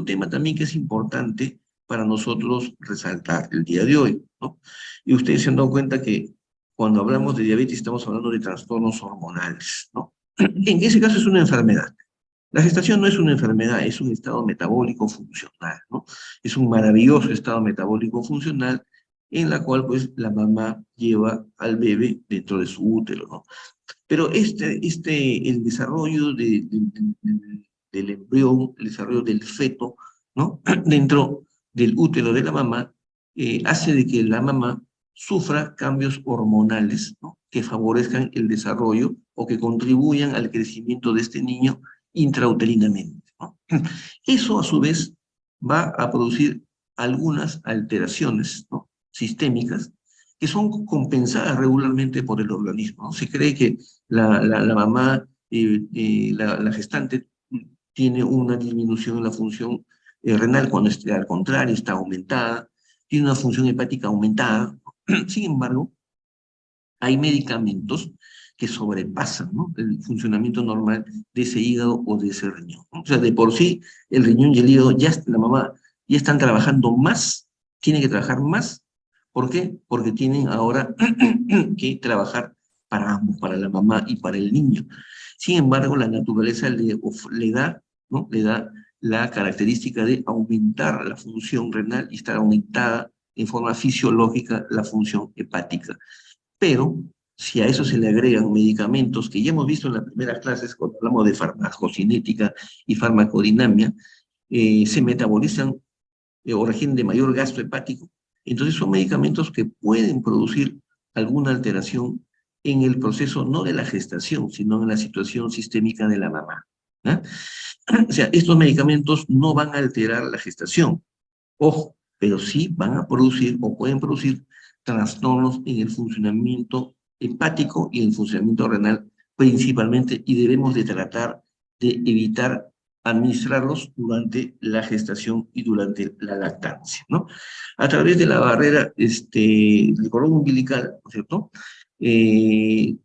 otro tema también que es importante para nosotros resaltar el día de hoy, ¿no? Y ustedes se han dado cuenta que cuando hablamos de diabetes estamos hablando de trastornos hormonales, ¿no? En ese caso es una enfermedad. La gestación no es una enfermedad, es un estado metabólico funcional, ¿no? Es un maravilloso estado metabólico funcional en la cual, pues, la mamá lleva al bebé dentro de su útero, ¿no? Pero el desarrollo del embrión, el desarrollo del feto, ¿no? Dentro del útero de la mamá, hace de que la mamá sufra cambios hormonales, ¿no? Que favorezcan el desarrollo o que contribuyan al crecimiento de este niño intrauterinamente, ¿no? Eso, a su vez, va a producir algunas alteraciones, ¿no? Sistémicas que son compensadas regularmente por el organismo, ¿no? Se cree que la mamá, la gestante, tiene una disminución en la función renal cuando al contrario está aumentada, tiene una función hepática aumentada. Sin embargo, hay medicamentos que sobrepasan, ¿no?, el funcionamiento normal de ese hígado o de ese riñón, ¿no? O sea, de por sí, el riñón y el hígado, la mamá ya están trabajando más, tienen que trabajar más. ¿Por qué? Porque tienen ahora que trabajar para ambos, para la mamá y para el niño. Sin embargo, la naturaleza le da, ¿no?, le da la característica de aumentar la función renal y estar aumentada en forma fisiológica la función hepática. Pero si a eso se le agregan medicamentos que ya hemos visto en las primeras clases cuando hablamos de farmacocinética y farmacodinamia, se metabolizan o requieren de mayor gasto hepático. Entonces son medicamentos que pueden producir alguna alteración en el proceso, no de la gestación, sino en la situación sistémica de la mamá, ¿eh? O sea, estos medicamentos no van a alterar la gestación, ojo, pero sí van a producir o pueden producir trastornos en el funcionamiento hepático y en el funcionamiento renal principalmente, y debemos de tratar de evitar administrarlos durante la gestación y durante la lactancia, ¿no? A través de la barrera del cordón umbilical, ¿no es cierto?, Eh,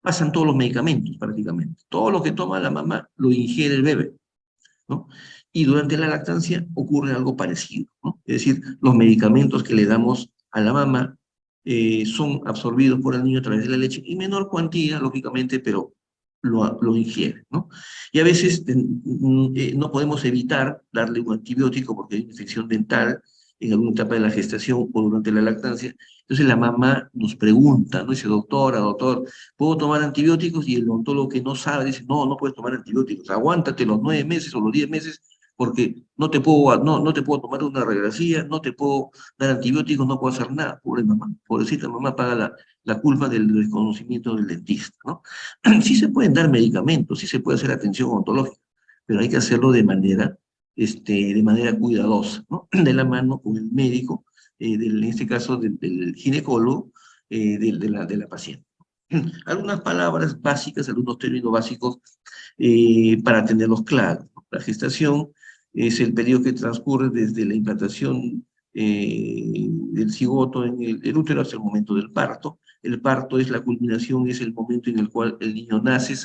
pasan todos los medicamentos prácticamente. Todo lo que toma la mamá lo ingiere el bebé, ¿no? Y durante la lactancia ocurre algo parecido, ¿no? Es decir, los medicamentos que le damos a la mamá son absorbidos por el niño a través de la leche, en menor cuantía, lógicamente, pero lo ingiere, ¿no? Y a veces no podemos evitar darle un antibiótico porque hay una infección dental en alguna etapa de la gestación o durante la lactancia. Entonces la mamá nos pregunta, ¿no? Dice, doctora, doctor, ¿puedo tomar antibióticos? Y el odontólogo, que no sabe, dice, no, no puedes tomar antibióticos, aguántate los 9 meses o los 10 meses, porque no te puedo tomar una radiografía, no te puedo dar antibióticos, no puedo hacer nada. Pobre mamá, pobrecita mamá, paga la culpa del desconocimiento del dentista, ¿no? Sí se pueden dar medicamentos, sí se puede hacer atención odontológica, pero hay que hacerlo de manera cuidadosa, ¿no? De la mano con el médico, en este caso del ginecólogo, de la paciente. Algunas palabras básicas, algunos términos básicos para tenerlos claros, ¿no? La gestación es el periodo que transcurre desde la implantación del cigoto en el útero hasta el momento del parto. El parto es la culminación, es el momento en el cual el niño nace,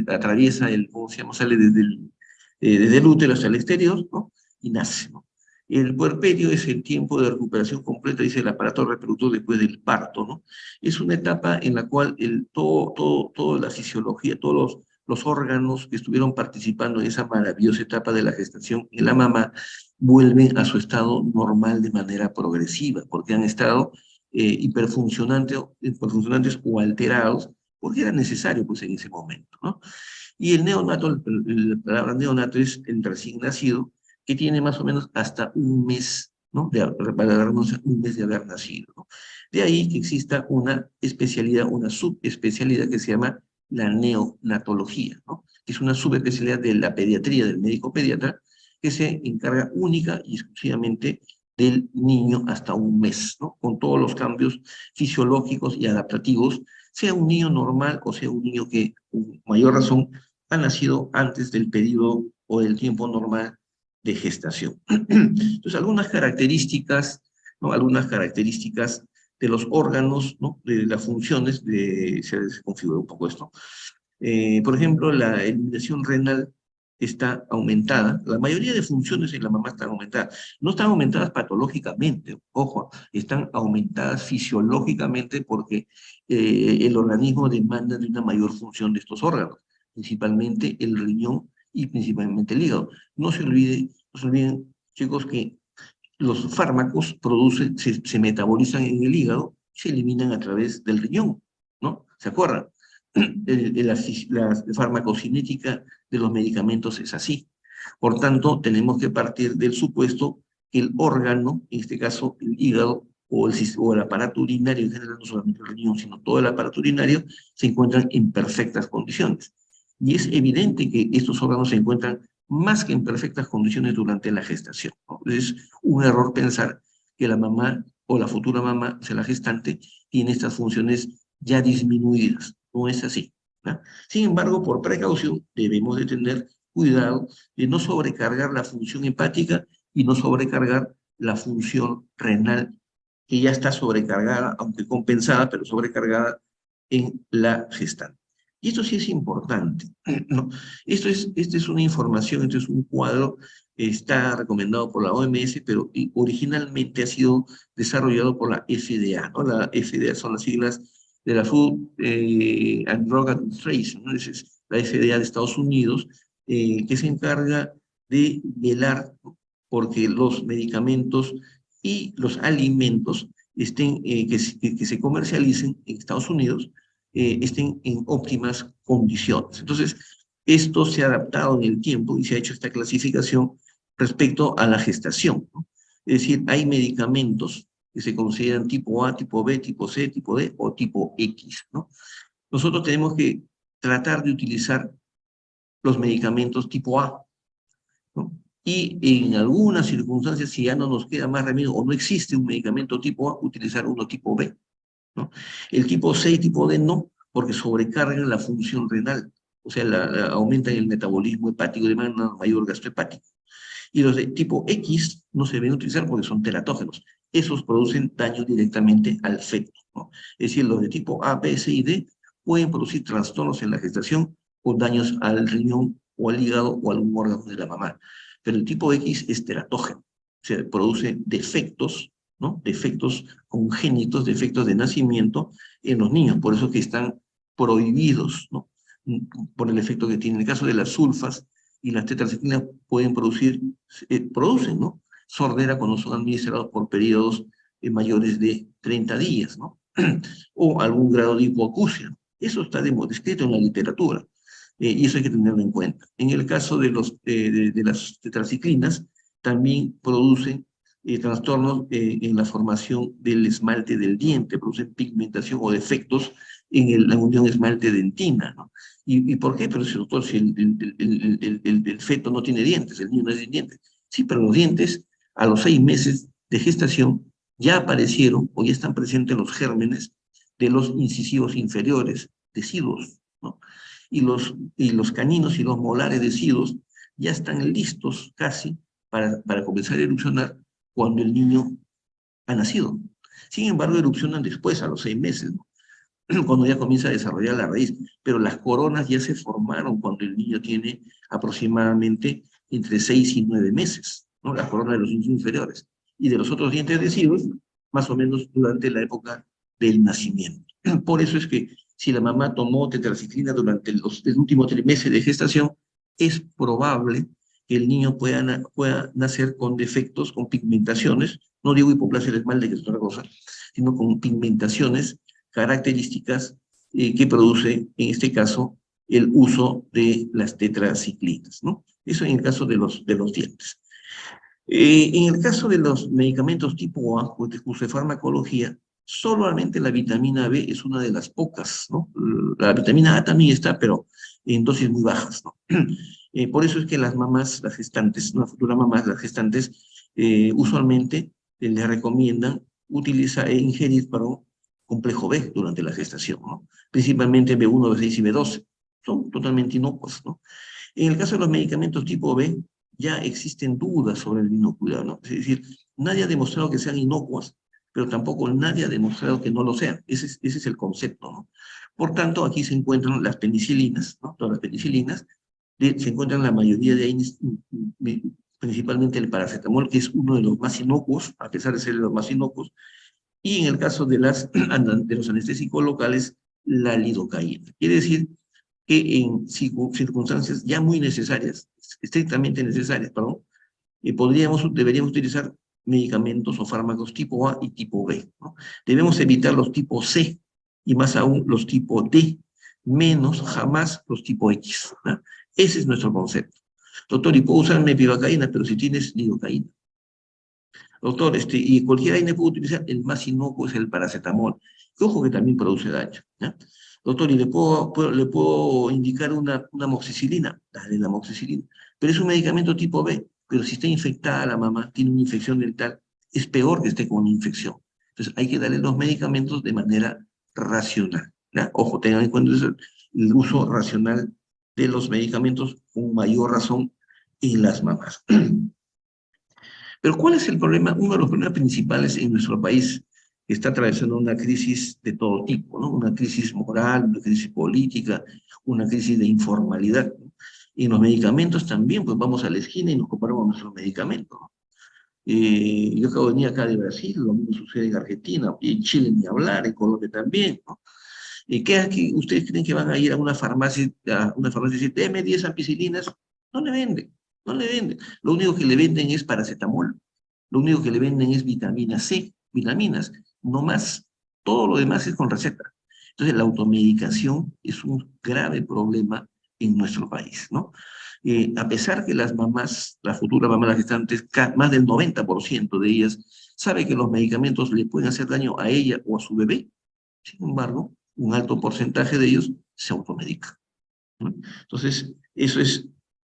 atraviesa ¿cómo se llama? Sale desde el útero hasta el exterior, ¿no? Y nace, ¿no? El puerperio es el tiempo de recuperación completa, dice el aparato reproductor después del parto, ¿no? Es una etapa en la cual toda la fisiología, todos los órganos que estuvieron participando en esa maravillosa etapa de la gestación en la mamá vuelven a su estado normal de manera progresiva, porque han estado hiperfuncionantes o alterados, porque era necesario, pues, en ese momento, ¿no? Y el neonato, la palabra neonato es el recién nacido, que tiene más o menos hasta un mes, ¿no? Para darnos un mes de haber nacido, ¿no? De ahí que exista una especialidad, una subespecialidad que se llama la neonatología, ¿no? Que es una subespecialidad de la pediatría, del médico pediatra, que se encarga única y exclusivamente del niño hasta un mes, ¿no? Con todos los cambios fisiológicos y adaptativos, sea un niño normal o sea un niño que, con mayor razón, ha nacido antes del periodo o del tiempo normal de gestación. Entonces, algunas características, ¿no? Algunas características de los órganos, ¿no? De las funciones, se configura un poco esto. Por ejemplo, la eliminación renal está aumentada, la mayoría de funciones en la mamá están aumentadas. No están aumentadas patológicamente, ojo, están aumentadas fisiológicamente porque el organismo demanda de una mayor función de estos órganos, principalmente el riñón y principalmente el hígado. No se olviden, chicos, que los fármacos se metabolizan en el hígado y se eliminan a través del riñón, ¿no? ¿Se acuerdan? La farmacocinética de los medicamentos es así. Por tanto, tenemos que partir del supuesto que el órgano, en este caso el hígado o el aparato urinario en general, no solamente el riñón, sino todo el aparato urinario, se encuentran en perfectas condiciones. Y es evidente que estos órganos se encuentran más que en perfectas condiciones durante la gestación, ¿no? Es un error pensar que la mamá o la futura mamá, o sea, la gestante, tiene estas funciones ya disminuidas. No es así, ¿no? Sin embargo, por precaución, debemos de tener cuidado de no sobrecargar la función hepática y no sobrecargar la función renal, que ya está sobrecargada, aunque compensada, pero sobrecargada en la gestante. Y esto sí es importante, ¿no? Esta es una información, esto es un cuadro, está recomendado por la OMS, pero originalmente ha sido desarrollado por la FDA, ¿no? La FDA son las siglas de la Food and Drug Administration, ¿no? Es la FDA de Estados Unidos, que se encarga de velar porque los medicamentos y los alimentos que se comercialicen en Estados Unidos estén en óptimas condiciones. Entonces, esto se ha adaptado en el tiempo y se ha hecho esta clasificación respecto a la gestación, ¿no? Es decir, hay medicamentos que se consideran tipo A, tipo B, tipo C, tipo D o tipo X, ¿no? Nosotros tenemos que tratar de utilizar los medicamentos tipo A, ¿no? Y en algunas circunstancias, si ya no nos queda más remedio o no existe un medicamento tipo A, utilizar uno tipo B, ¿no? El tipo C y tipo D no, porque sobrecargan la función renal, o sea, aumentan el metabolismo hepático de manera mayor gasto hepático. Y los de tipo X no se deben utilizar porque son teratógenos. Esos producen daño directamente al feto, ¿no? Es decir, los de tipo A, B, C y D pueden producir trastornos en la gestación o daños al riñón o al hígado o a algún órgano de la mamá. Pero el tipo X es teratógeno, o sea, produce defectos, ¿no? Defectos congénitos, defectos de nacimiento en los niños, por eso que están prohibidos, ¿no? Por el efecto que tiene. En el caso de las sulfas y las tetraciclinas producen, ¿no? Sordera cuando son administrados por periodos mayores de 30 días, ¿no? O algún grado de hipoacusia. Eso está descrito en la literatura, y eso hay que tenerlo en cuenta. En el caso de las tetraciclinas, también producen trastornos en la formación del esmalte del diente, producen pigmentación o defectos en la unión esmalte-dentina, ¿no? ¿Y por qué? Pero si, doctor, si el feto no tiene dientes, el niño no tiene dientes. Sí, pero los dientes a los 6 meses de gestación ya aparecieron o ya están presentes los gérmenes de los incisivos inferiores, deciduos, ¿no? Y los caninos y los molares deciduos ya están listos casi para comenzar a erupcionar cuando el niño ha nacido. Sin embargo, erupcionan después, a los 6 meses, ¿no? Cuando ya comienza a desarrollar la raíz, pero las coronas ya se formaron cuando el niño tiene aproximadamente entre 6 y 9 meses, ¿no? La corona de los niños inferiores. Y de los otros dientes deciduos, más o menos durante la época del nacimiento. Por eso es que si la mamá tomó tetraciclina durante el último trimestre de gestación, es probable que el niño pueda nacer con defectos, con pigmentaciones, no digo hipoplasia del esmalte, que es otra cosa, sino con pigmentaciones características que produce, en este caso, el uso de las tetraciclinas, ¿no? Eso en el caso de los dientes. En el caso de los medicamentos tipo A, o de uso de farmacología, solamente la vitamina B es una de las pocas, ¿no? La vitamina A también está, pero en dosis muy bajas, ¿no? Por eso es que las mamás, las gestantes, las futuras mamás, las gestantes, usualmente les recomiendan utilizar e ingerir, perdón, complejo B durante la gestación, ¿no? Principalmente B1, B6 y B12. Son totalmente inocuos, ¿no? En el caso de los medicamentos tipo B, ya existen dudas sobre el inocuidad, ¿no? Es decir, nadie ha demostrado que sean inocuas, pero tampoco nadie ha demostrado que no lo sean. Ese es el concepto, ¿no? Por tanto, aquí se encuentran las penicilinas, ¿no? Todas las penicilinas, se encuentran la mayoría de AINES, principalmente el paracetamol, que es uno de los más inocuos, a pesar de ser de los más inocuos, y en el caso de, de los anestésicos locales, la lidocaína. Quiere decir que en circunstancias ya muy necesarias, estrictamente necesarias, perdón, deberíamos utilizar medicamentos o fármacos tipo A y tipo B, ¿no? Debemos evitar los tipos C y más aún los tipo D, menos jamás los tipo X, ¿no? Ese es nuestro concepto. Doctor, y puedo usar mepivacaína, pero si tienes lidocaína. Doctor, y cualquier AINE puede utilizar, el más inocuo es el paracetamol, que ojo que también produce daño, ¿ya? Doctor, ¿y le puedo indicar una amoxicilina? Dale la amoxicilina. Pero es un medicamento tipo B, pero si está infectada la mamá, tiene una infección dental, es peor que esté con una infección. Entonces hay que darle los medicamentos de manera racional, ¿ya? Ojo, tengan en cuenta el uso racional de los medicamentos con mayor razón en las mamás. Pero ¿cuál es el problema? Uno de los problemas principales en nuestro país que está atravesando una crisis de todo tipo, ¿no? Una crisis moral, una crisis política, una crisis de informalidad, ¿no? Y en los medicamentos también, pues vamos a la esquina y nos comparamos nuestros medicamentos, ¿no? Yo acabo de venir acá de Brasil, lo mismo sucede en Argentina, y en Chile ni hablar, en Colombia también, ¿no? ¿Qué aquí ustedes creen que van a ir a una farmacia y decir, deme 10 ampicilinas? No le venden, no le venden. Lo único que le venden es paracetamol. Lo único que le venden es vitamina C, vitaminas, no más. Todo lo demás es con receta. Entonces, la automedicación es un grave problema en nuestro país, ¿no? A pesar que las mamás, las futuras mamás gestantes, más del 90% de ellas sabe que los medicamentos le pueden hacer daño a ella o a su bebé, sin embargo, un alto porcentaje de ellos se automedica, ¿no? Entonces, eso es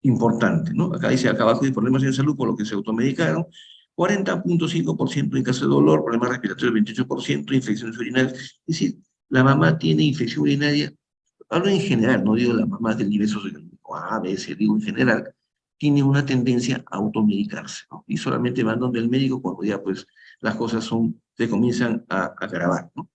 importante, ¿no? Acá dice, acá abajo hay problemas de salud por lo que se automedicaron, 40.5% en caso de dolor, problemas respiratorios 28%, infecciones urinarias. Es decir, la mamá tiene infección urinaria, hablo en general, no digo la mamá del nivel socioeconómico A, B, C, digo en general, tiene una tendencia a automedicarse, ¿no? Y solamente van donde el médico cuando ya pues las cosas se comienzan a agravar, ¿no?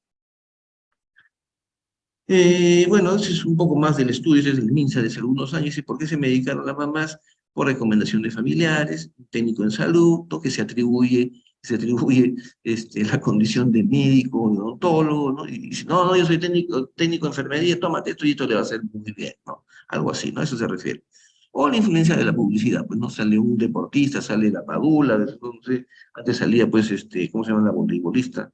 Bueno, ese es un poco más del estudio, ese es el MINSA de hace algunos años, y por qué se medicaron las mamás por recomendación de familiares, un técnico en salud, ¿no? Que se atribuye la condición de médico, de odontólogo, ¿no? Y dice, no, no, yo soy técnico de enfermería, tómate esto y esto le va a hacer muy bien, ¿no? Algo así, ¿no? A eso se refiere. O la influencia de la publicidad, pues no sale un deportista, sale la Padula, no sé, antes salía pues, ¿cómo se llama la voleibolista?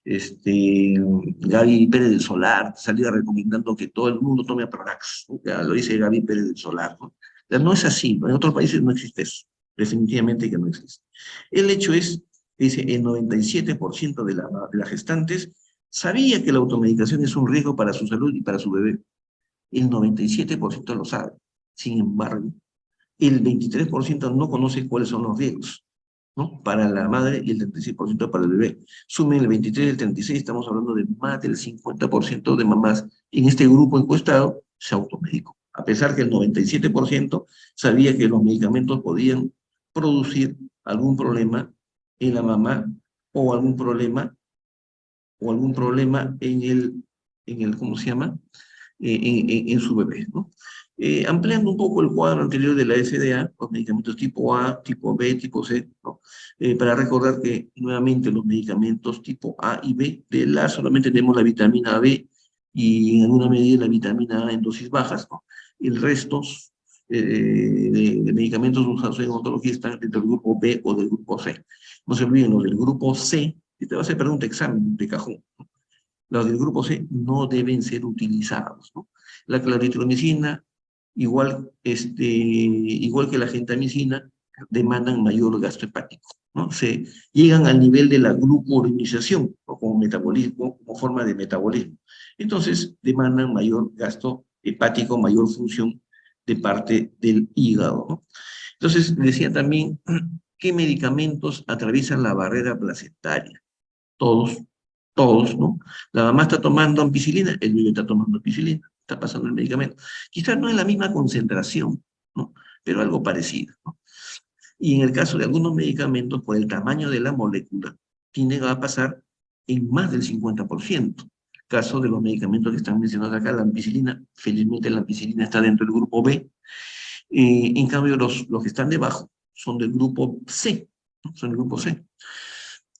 Gaby Pérez del Solar salía recomendando que todo el mundo tome Apronax, ¿no? Ya lo dice Gaby Pérez del Solar, ¿no? Ya no es así, ¿no? En otros países no existe eso, definitivamente que no existe. El hecho es, dice, el 97% de las gestantes sabía que la automedicación es un riesgo para su salud y para su bebé. El 97% lo sabe. Sin embargo, el 23% no conoce cuáles son los riesgos, ¿no? Para la madre y el 36% para el bebé. Sumen el 23 y el 36, estamos hablando de más del 50% de mamás en este grupo encuestado se automedicó, a pesar que el 97% sabía que los medicamentos podían producir algún problema en la mamá o algún problema ¿cómo se llama? En su bebé, ¿no? Ampliando un poco el cuadro anterior de la FDA, los medicamentos tipo A, tipo B, tipo C, ¿no? Para recordar que nuevamente los medicamentos tipo A y B, de la solamente tenemos la vitamina B y en alguna medida la vitamina A en dosis bajas, ¿no? El resto de medicamentos usados en odontología están dentro del grupo B o del grupo C. No se olviden los del grupo C, que te va a hacer pregunta examen de cajón. Los del grupo C no deben ser utilizados, ¿no? La claritromicina, igual que la gentamicina, demandan mayor gasto hepático, ¿no? Llegan al nivel de la glucuronización, o como metabolismo, como forma de metabolismo. Entonces, demandan mayor gasto hepático, mayor función de parte del hígado, ¿no? Entonces, decía también, ¿qué medicamentos atraviesan la barrera placentaria? Todos, todos, ¿no? La mamá está tomando ampicilina, el bebé está tomando ampicilina, está pasando el medicamento. Quizás no es la misma concentración, ¿no? Pero algo parecido, ¿no? Y en el caso de algunos medicamentos, por el tamaño de la molécula, tiende a pasar en más del 50%. Caso de los medicamentos que están mencionados acá, la ampicilina, felizmente la ampicilina está dentro del grupo B, En cambio, los que están debajo son del grupo C, ¿no? Son del grupo C.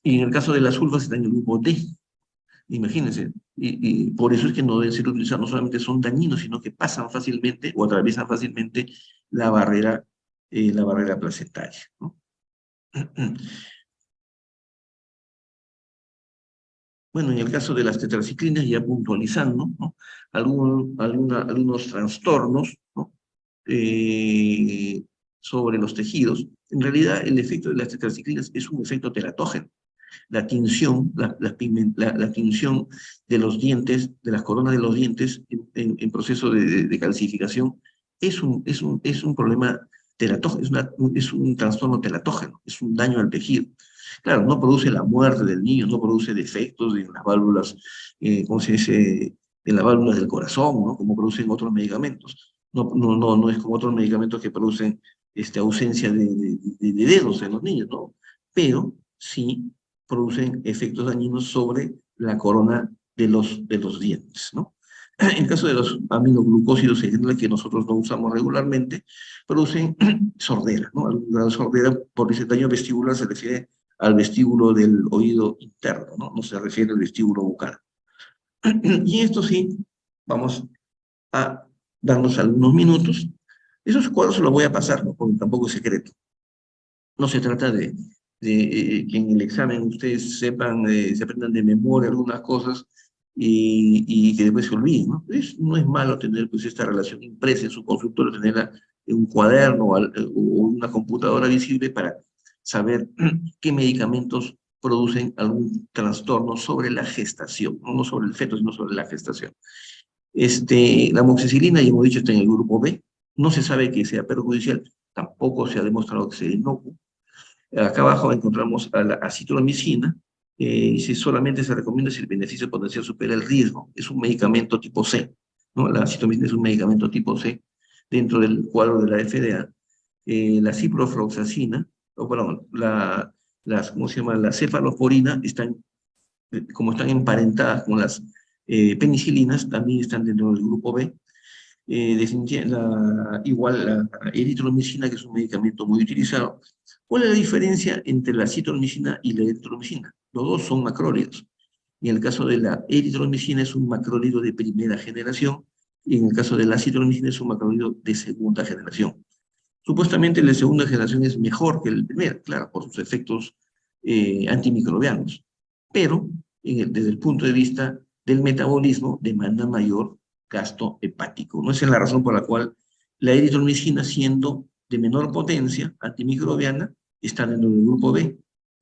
Y en el caso de las sulfas están en el grupo D. Imagínense, y por eso es que no deben ser utilizados, no solamente son dañinos, sino que pasan fácilmente o atraviesan fácilmente la barrera placentaria, ¿no? Bueno, en el caso de las tetraciclinas, ya puntualizando, ¿no? Algunos trastornos, ¿no? Eh, sobre los tejidos. En realidad, el efecto de las tetraciclinas es un efecto teratógeno. La tinción, la tinción de los dientes, de las coronas de los dientes en proceso de calcificación, es un problema teratógeno, es un trastorno teratógeno, es un daño al tejido. Claro, no produce la muerte del niño, no produce defectos en las válvulas, ¿cómo se dice?, en las válvulas del corazón, ¿no? Como producen otros medicamentos. No es como otros medicamentos que producen ausencia de dedos en los niños, ¿no? Pero sí producen efectos dañinos sobre la corona de los dientes, ¿no? En el caso de los aminoglucósidos en general, que nosotros no usamos regularmente, producen sordera, ¿no? La sordera, por ese daño vestibular, se refiere al vestíbulo del oído interno, ¿no? No se refiere al vestíbulo bucal. Y esto sí, vamos a darnos algunos minutos. Esos cuadros se los voy a pasar, ¿no? Porque tampoco es secreto. No se trata de que en el examen ustedes sepan, se aprendan de memoria algunas cosas y que después se olviden, ¿no? No es malo tener pues esta relación impresa en su consultorio, tenerla en un cuaderno o una computadora visible para saber qué medicamentos producen algún trastorno sobre la gestación, no sobre el feto, sino sobre la gestación. La amoxicilina, ya hemos dicho, está en el grupo B, no se sabe que sea perjudicial, tampoco se ha demostrado que sea inocuo. Acá abajo encontramos a la acitromicina, y si solamente se recomienda si el beneficio potencial supera el riesgo. Es un medicamento tipo C, ¿no? La acitromicina es un medicamento tipo C dentro del cuadro de la FDA. La ciprofloxacina, o perdón, ¿cómo se llama? La cefalosporina, como están emparentadas con las penicilinas, también están dentro del grupo B. Igual la eritromicina, que es un medicamento muy utilizado. ¿Cuál es la diferencia entre la citromicina y la eritromicina? Los dos son macrólidos. En el caso de la eritromicina es un macrólido de primera generación, y en el caso de la citromicina es un macrólido de segunda generación. Supuestamente la segunda generación es mejor que el primero, claro, por sus efectos antimicrobianos, pero desde el punto de vista del metabolismo demanda mayor gasto hepático. ¿No? Esa es la razón por la cual la eritromicina, siendo de menor potencia antimicrobiana, está dentro del grupo B,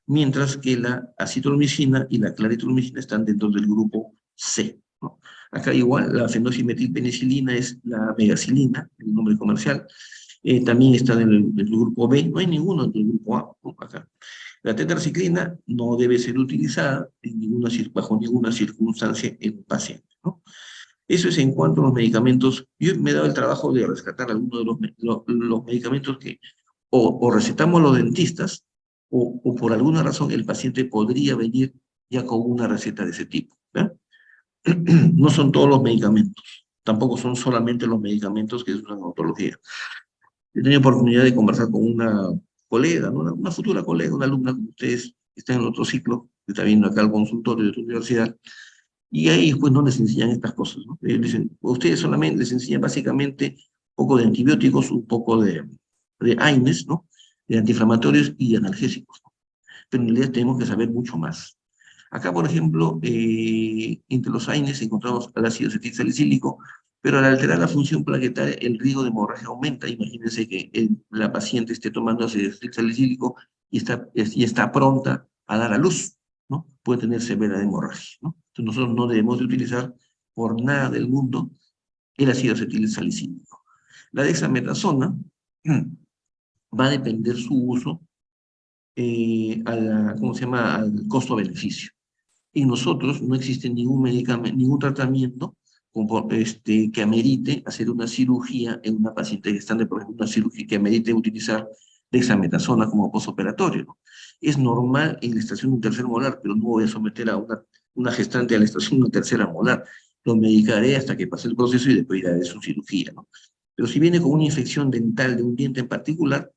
mientras que la acitromicina y la claritromicina están dentro del grupo C, ¿no? Acá igual, la fenoximetilpenicilina es la megacilina, el nombre comercial, también está en el grupo B, no hay ninguno en el grupo A, ¿no? Acá. La tetraciclina no debe ser utilizada bajo ninguna circunstancia en un paciente, ¿no? Eso es en cuanto a los medicamentos. Yo me he dado el trabajo de rescatar algunos de los medicamentos que o recetamos los dentistas o por alguna razón el paciente podría venir ya con una receta de ese tipo, ¿verdad? No son todos los medicamentos, tampoco son solamente los medicamentos que se usan en odontología. He tenido oportunidad de conversar con una colega, ¿no? Una futura colega, una alumna como ustedes, que está en el otro ciclo, que está viendo acá al consultorio de tu universidad, y ahí pues no les enseñan estas cosas, ¿no? Ustedes solamente les enseñan básicamente un poco de antibióticos, un poco de AINES, ¿no? De antiinflamatorios y de analgésicos, ¿no? Pero en realidad tenemos que saber mucho más. Acá, por ejemplo, entre los AINES encontramos al ácido acetilsalicílico, pero al alterar la función plaquetaria, el riesgo de hemorragia aumenta. Imagínense que la paciente esté tomando ácido acetilsalicílico y está pronta a dar a luz, ¿no? Puede tener severa hemorragia, ¿no? Entonces nosotros no debemos de utilizar por nada del mundo el ácido acetilsalicílico. La dexametasona va a depender su uso ¿cómo se llama?, al costo-beneficio. En nosotros no existe ningún medicamento, ningún tratamiento que amerite hacer una cirugía en una paciente gestante, por ejemplo, una cirugía que amerite utilizar dexametasona como postoperatorio, ¿no? Es normal en la extracción de un tercer molar, pero no voy a someter a una gestante a la extracción de una tercera molar. Lo medicaré hasta que pase el proceso y después iré a su cirugía, ¿no? Pero si viene con una infección dental de un diente en particular,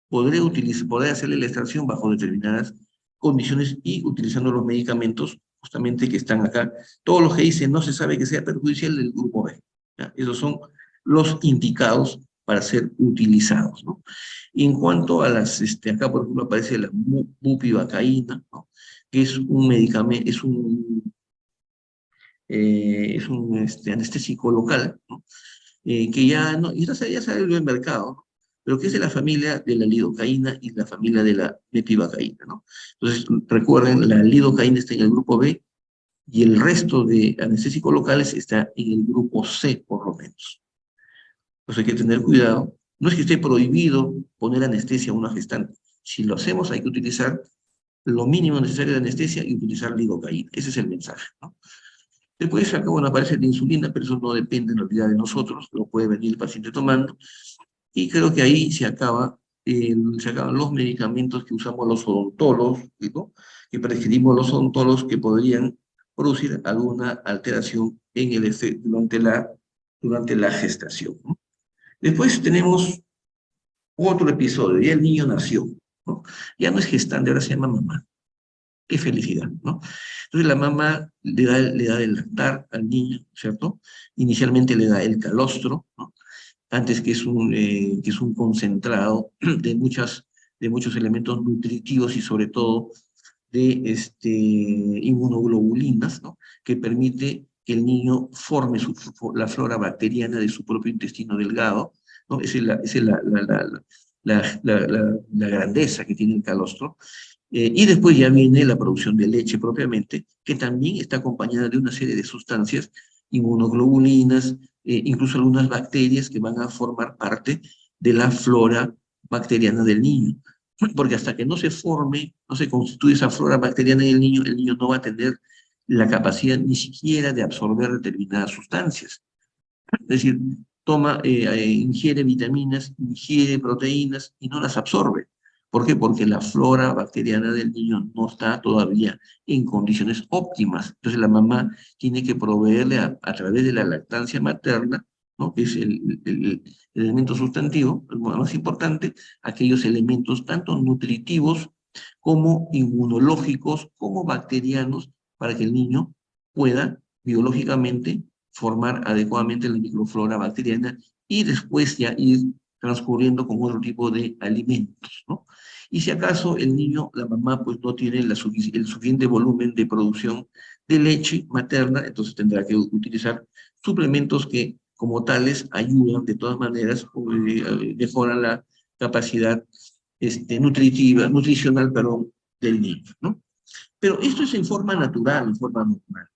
podré hacerle la extracción bajo determinadas condiciones y utilizando los medicamentos justamente que están acá. Todos los que dicen no se sabe que sea perjudicial del grupo B. ¿Ya? Esos son los indicados para ser utilizados, ¿no? Y en cuanto a las, acá por ejemplo aparece la bupivacaína, ¿no? Que es un medicamento, es un anestésico local, ¿no? Que ya, no, ya salió del mercado, ¿no? Pero que es de la familia de la lidocaína y la familia de la mepivacaína, ¿no? Entonces, recuerden, la lidocaína está en el grupo B y el resto de anestésicos locales está en el grupo C, por lo menos. Pues hay que tener cuidado. No es que esté prohibido poner anestesia a una gestante. Si lo hacemos, hay que utilizar lo mínimo necesario de anestesia y utilizar lidocaína. Ese es el mensaje, ¿no? Después, acá, bueno, aparece la insulina, pero eso no depende en realidad de nosotros, lo puede venir el paciente tomando. Y creo que ahí se acaban los medicamentos que usamos los odontólogos, ¿no? Que prescribimos los odontólogos que podrían producir alguna alteración en el efecto durante la gestación, ¿no? Después tenemos otro episodio, ya el niño nació, ¿no? Ya no es gestante, ahora se llama mamá. Qué felicidad, ¿no? Entonces la mamá le da de lactar al niño, ¿cierto? Inicialmente le da el calostro, ¿no? Antes que es un concentrado de muchos elementos nutritivos y sobre todo de inmunoglobulinas, ¿no? Que permite que el niño forme la flora bacteriana de su propio intestino delgado, ¿no? Esa es la grandeza que tiene el calostro. Y después ya viene la producción de leche propiamente, que también está acompañada de una serie de sustancias, inmunoglobulinas, incluso algunas bacterias que van a formar parte de la flora bacteriana del niño. Porque hasta que no se forme, no se constituye esa flora bacteriana en el niño no va a tener la capacidad ni siquiera de absorber determinadas sustancias. Es decir, ingiere vitaminas, ingiere proteínas y no las absorbe. ¿Por qué? Porque la flora bacteriana del niño no está todavía en condiciones óptimas. Entonces la mamá tiene que proveerle a través de la lactancia materna, ¿no? Que es el elemento sustantivo, el más importante, aquellos elementos tanto nutritivos como inmunológicos, como bacterianos, para que el niño pueda biológicamente formar adecuadamente la microflora bacteriana y después ya ir transcurriendo con otro tipo de alimentos, ¿no? Y si acaso el niño, la mamá, pues no tiene el suficiente volumen de producción de leche materna, entonces tendrá que utilizar suplementos que como tales ayudan de todas maneras, mejoran la capacidad nutricional, perdón, del niño, ¿no? Pero esto es en forma natural, en forma normal.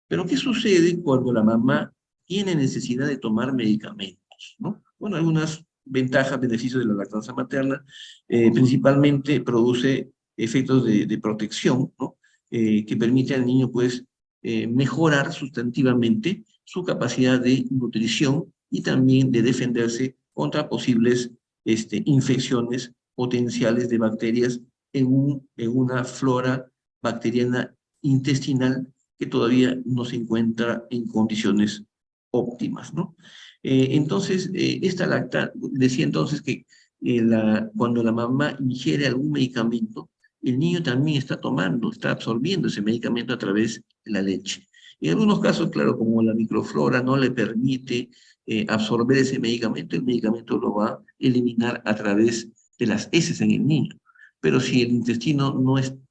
Pero ¿qué sucede cuando la mamá tiene necesidad de tomar medicamentos, ¿no? Bueno, algunas ventajas, beneficios de la lactancia materna, principalmente produce efectos de protección, ¿no? Que permite al niño, pues, mejorar sustantivamente su capacidad de nutrición y también de defenderse contra posibles infecciones potenciales de bacterias en una flora bacteriana intestinal que todavía no se encuentra en condiciones óptimas, ¿no? Entonces, decía entonces que cuando la mamá ingiere algún medicamento, el niño también está absorbiendo ese medicamento a través de la leche. En algunos casos, claro, como la microflora no le permite absorber ese medicamento, el medicamento lo va a eliminar a través de las heces en el niño. Pero si el intestino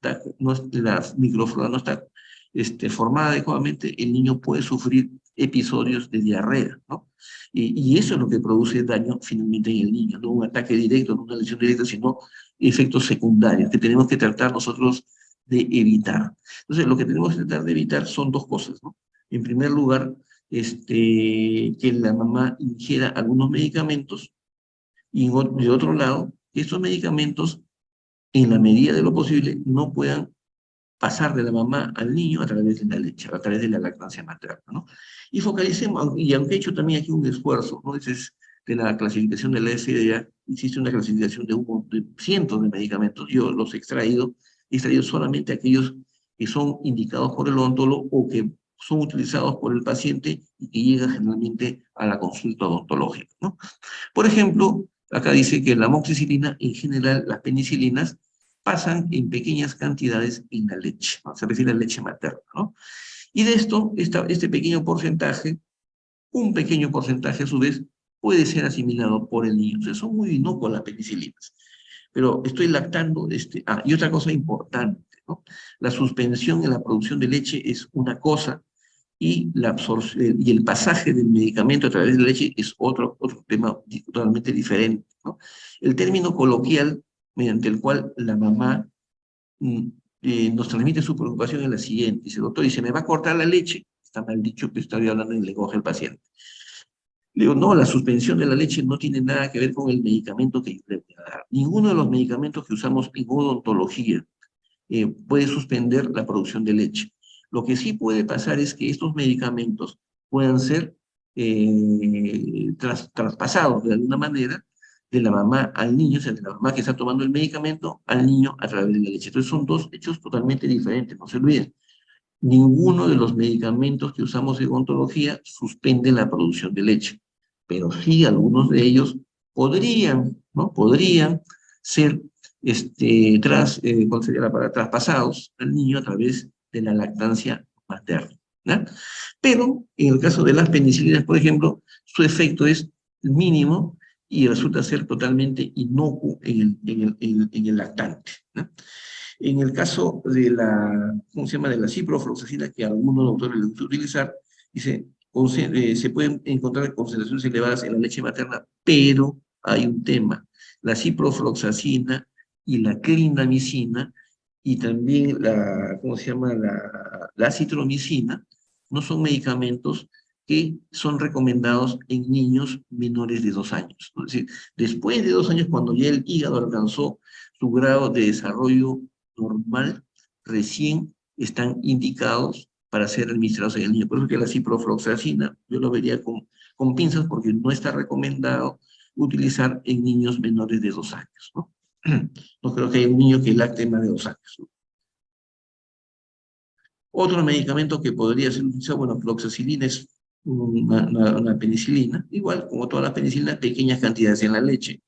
la microflora no está formada adecuadamente, el niño puede sufrir episodios de diarrea, ¿no? Y eso es lo que produce daño finalmente en el niño, no un ataque directo, no una lesión directa, sino efectos secundarios que tenemos que tratar nosotros de evitar. Entonces, lo que tenemos que tratar de evitar son dos cosas, ¿no? En primer lugar, que la mamá ingiera algunos medicamentos y de otro lado, que estos medicamentos, en la medida de lo posible, no puedan pasar de la mamá al niño a través de la leche, a través de la lactancia materna, ¿no? Y focalicemos, y aunque he hecho también aquí un esfuerzo, ¿no? Ese es de la clasificación de la FDA, existe una clasificación de cientos de medicamentos, yo los he extraído solamente aquellos que son indicados por el odontólogo o que son utilizados por el paciente y que llegan generalmente a la consulta odontológica, ¿no? Por ejemplo, acá dice que la amoxicilina, en general, las penicilinas, pasan en pequeñas cantidades en la leche, ¿no? Se refiere a leche materna, ¿no? Y de esto, este pequeño porcentaje, un pequeño porcentaje a su vez, puede ser asimilado por el niño. O sea, son muy inocuas las penicilinas. Pero estoy lactando, y otra cosa importante, ¿no? La suspensión en la producción de leche es una cosa, y, y el pasaje del medicamento a través de la leche es otro tema totalmente diferente, ¿no? El término coloquial mediante el cual la mamá mm, nos transmite su preocupación es la siguiente. Dice, doctor, ¿y se me va a cortar la leche? Está mal dicho, que estoy hablando en el lenguaje del paciente. Le digo, no, la suspensión de la leche no tiene nada que ver con el medicamento que yo le voy a dar. Ninguno de los medicamentos que usamos en odontología puede suspender la producción de leche. Lo que sí puede pasar es que estos medicamentos puedan ser traspasados de alguna manera de la mamá al niño, o sea, de la mamá que está tomando el medicamento al niño a través de la leche. Entonces son dos hechos totalmente diferentes, no se olviden. Ninguno de los medicamentos que usamos en odontología suspende la producción de leche, pero sí algunos de ellos podrían, ¿no? Podrían ser, ¿cuál sería la palabra? Traspasados al niño a través de la lactancia materna, ¿no? Pero en el caso de las penicilinas, por ejemplo, su efecto es mínimo y resulta ser totalmente inocuo en el lactante, ¿no? En el caso de la, ¿cómo se llama?, de la ciprofloxacina, que a algunos autores les gusta utilizar, dice, se pueden encontrar concentraciones elevadas en la leche materna, pero hay un tema. La ciprofloxacina y la clindamicina y también la, ¿cómo se llama?, la acitromicina, no son medicamentos que son recomendados en niños menores de 2 años. Es decir, después de 2 años, cuando ya el hígado alcanzó su grado de desarrollo normal, recién están indicados para ser administrados en el niño. Por eso que la ciprofloxacina yo lo vería con pinzas porque no está recomendado utilizar en niños menores de 2 años, ¿no? No creo que haya un niño que lacte más de 2 años, ¿no? Otro medicamento que podría ser utilizado, bueno, fluoxacilina es una penicilina, igual como todas las penicilinas, pequeñas cantidades en la leche.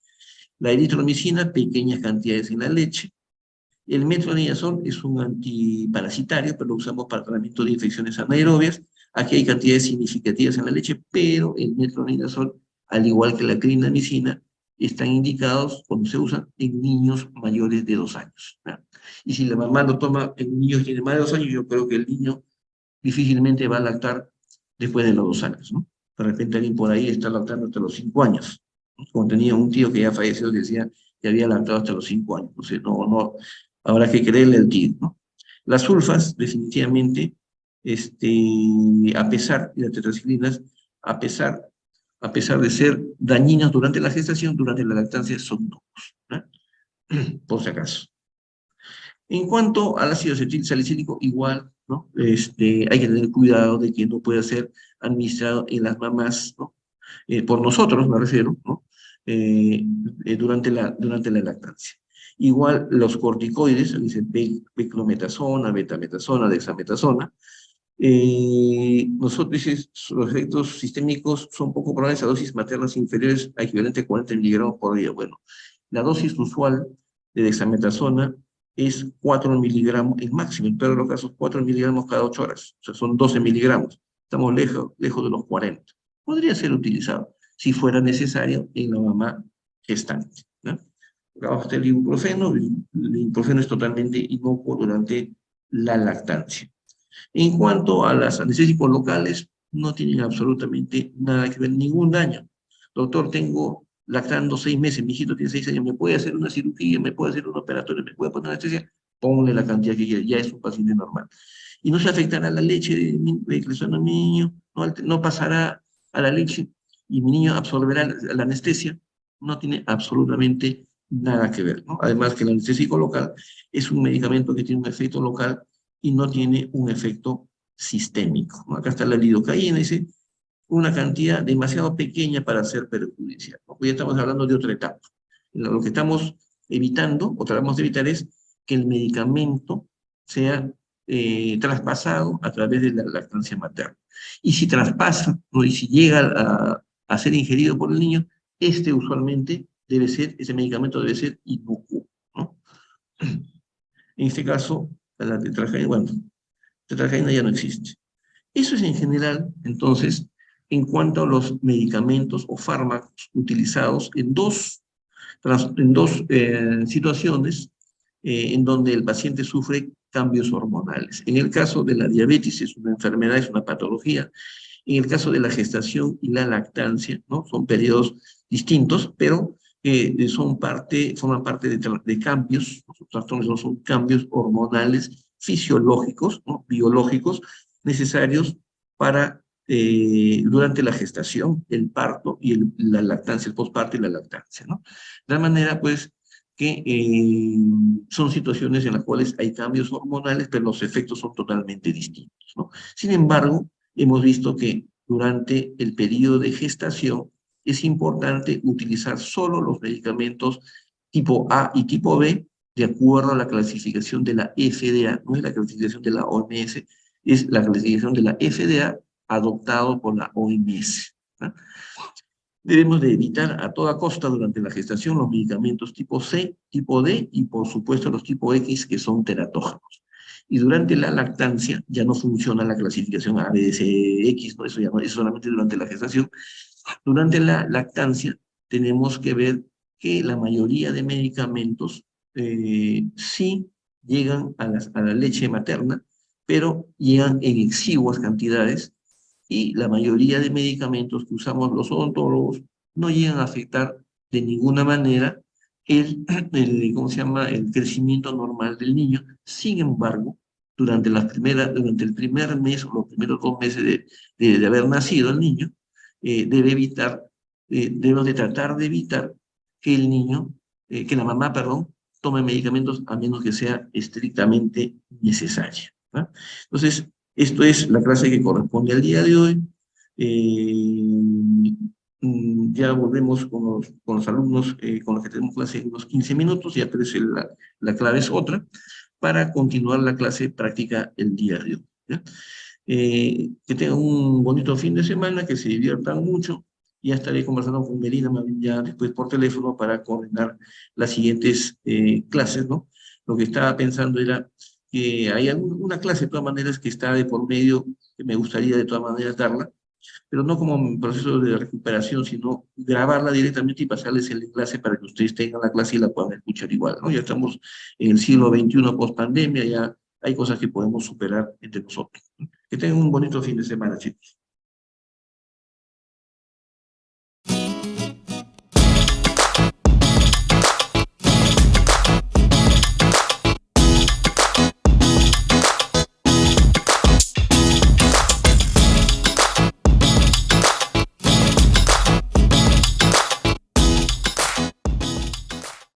La eritromicina, pequeñas cantidades en la leche. El metronidazol es un antiparasitario, pero lo usamos para tratamiento de infecciones anaerobias. Aquí hay cantidades significativas en la leche, pero el metronidazol, al igual que la clindamicina, están indicados cuando se usan en niños mayores de 2 años, ¿no? Y si la mamá lo toma en niños que tienen más de 2 años, yo creo que el niño difícilmente va a lactar después de los 2 años, ¿no? De repente alguien por ahí está lactando hasta los 5 años. Como tenía un tío que ya falleció, decía que había lactado hasta los 5 años. O sea, no, habrá que creerle al tío, ¿no? Las sulfas, definitivamente, a pesar de las tetraciclinas, a pesar, a pesar de ser dañinas durante la gestación, durante la lactancia son nocivos, ¿no? Por si acaso. En cuanto al ácido acetil salicílico, igual, ¿no? Hay que tener cuidado de que no pueda ser administrado en las mamás, ¿no? Por nosotros, me refiero, ¿no? Durante la lactancia. Igual los corticoides, dice beclometasona, betametasona, dexametasona, nosotros dices, los efectos sistémicos son poco probables a dosis maternas inferiores a equivalente a 40 miligramos por día. Bueno, la dosis usual de dexametasona es 4 miligramos, el máximo, en todos los casos, 4 miligramos cada 8 horas. O sea, son 12 miligramos. Estamos lejos de los 40. Podría ser utilizado si fuera necesario en la mamá gestante, ¿no? Acá está el ibuprofeno. El ibuprofeno es totalmente inocuo durante la lactancia. En cuanto a las anestésicos locales, no tienen absolutamente nada que ver, ningún daño. Doctor, tengo lactando 6 meses, mi hijito tiene 6 años, ¿me puede hacer una cirugía, me puede hacer un operatorio, me puede poner anestesia? Ponle la cantidad que quiera, ya es un paciente normal. Y no se afectará la leche de que le suena a mi niño, no pasará a la leche y mi niño absorberá la anestesia. No tiene absolutamente nada que ver, ¿no? Además que el anestésico local es un medicamento que tiene un efecto local y no tiene un efecto sistémico, ¿no? Acá está la lidocaína, dice, una cantidad demasiado pequeña para ser perjudicial, ¿no? Pues ya estamos hablando de otra etapa. Lo que estamos evitando, o tratamos de evitar, es que el medicamento sea traspasado a través de la lactancia materna. Y si traspasa, ¿no? Y si llega a ser ingerido por el niño, usualmente debe ser, ese medicamento debe ser inocuo, ¿no? En este caso, la tetracaína, bueno, tetracaína ya no existe. Eso es en general, entonces, en cuanto a los medicamentos o fármacos utilizados en dos situaciones en donde el paciente sufre cambios hormonales. En el caso de la diabetes es una enfermedad, es una patología. En el caso de la gestación y la lactancia, ¿no? Son periodos distintos, pero forman parte de cambios, los trastornos no son cambios hormonales fisiológicos, ¿no? Biológicos, necesarios para durante la gestación, el parto y la lactancia, el posparto y la lactancia, ¿no? De tal manera, pues, que son situaciones en las cuales hay cambios hormonales, pero los efectos son totalmente distintos, ¿no? Sin embargo, hemos visto que durante el periodo de gestación es importante utilizar solo los medicamentos tipo A y tipo B de acuerdo a la clasificación de la FDA, no es la clasificación de la OMS, es la clasificación de la FDA adoptado por la OMS, ¿no? Debemos de evitar a toda costa durante la gestación los medicamentos tipo C, tipo D y por supuesto los tipo X que son teratógenos. Y durante la lactancia ya no funciona la clasificación A, B, C, X, ¿no? Eso ya no es solamente durante la gestación. Durante la lactancia tenemos que ver que la mayoría de medicamentos sí llegan a la leche materna, pero llegan en exiguas cantidades y la mayoría de medicamentos que usamos los odontólogos no llegan a afectar de ninguna manera ¿cómo se llama? El crecimiento normal del niño. Sin embargo, durante el primer mes o los primeros 2 meses de haber nacido el niño, debemos de tratar de evitar que el niño, que la mamá, perdón, tome medicamentos a menos que sea estrictamente necesario, ¿no? Entonces, esto es la clase que corresponde al día de hoy. Ya volvemos con los alumnos con los que tenemos clase en unos 15 minutos, ya aparece la clave es otra, para continuar la clase práctica el día de hoy, ¿ya? Que tengan un bonito fin de semana, que se diviertan mucho. Ya estaré conversando con Melina ya después por teléfono para coordinar las siguientes clases, ¿no? Lo que estaba pensando era que hay una clase de todas maneras que está de por medio, que me gustaría de todas maneras darla, pero no como un proceso de recuperación, sino grabarla directamente y pasarles el enlace para que ustedes tengan la clase y la puedan escuchar igual, ¿no? Ya estamos en el siglo XXI post pandemia, ya hay cosas que podemos superar entre nosotros. Que tengan un bonito fin de semana, chicos.